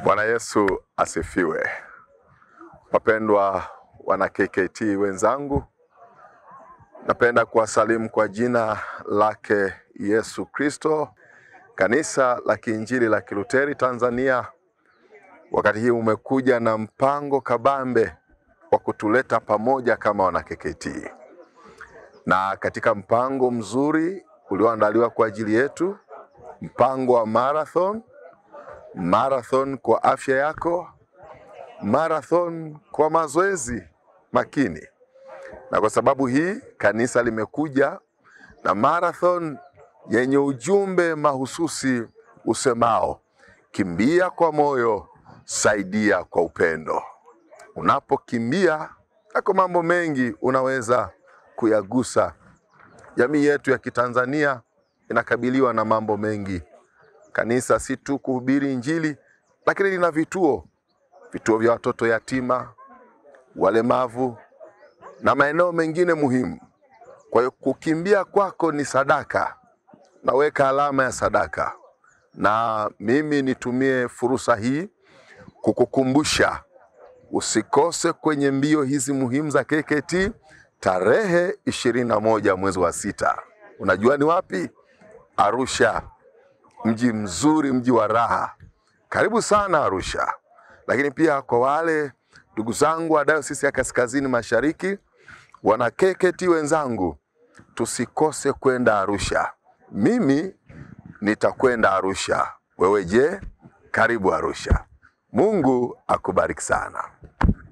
Bwana Yesu asifiwe. Wapendwa wana KKT wenzangu, napenda kuwasalimu kwa jina lake Yesu Kristo. Kanisa la Kiinjili la Kiluteri Tanzania, wakati hii umekuja na mpango kabambe wa kutuleta pamoja kama wana KKT. Na katika mpango mzuri ulioandaliwa kwa ajili yetu, mpango wa marathon kwa afya yako, marathon kwa mazoezi makini. Na kwa sababu hii kanisa limekuja na marathon yenye ujumbe mahususi usemao, kimbia kwa moyo, saidia kwa upendo. Unapokimbia, yako mambo mengi unaweza kuyagusa. Jamii yetu ya Kitanzania inakabiliwa na mambo mengi. Kanisa si tu kuhubiri Injili, lakini lina vituo vya watoto yatima, walemavu na maeneo mengine muhimu. Kwa hiyo kukimbia kwako ni sadaka. Naweka alama ya sadaka. Na mimi nitumie fursa hii kukukumbusha usikose kwenye mbio hizi muhimu za KKT tarehe 21 mwezi wa 6. Unajua ni wapi? Arusha. Mji mzuri, mji wa raha. Karibu sana Arusha. Lakini pia kwa wale ndugu zangu wa Dayosisi ya Kaskazini Mashariki, wana KKT wenzangu, tusikose kwenda Arusha. Mimi nitakwenda Arusha. Wewe je? Karibu Arusha. Mungu akubariki sana.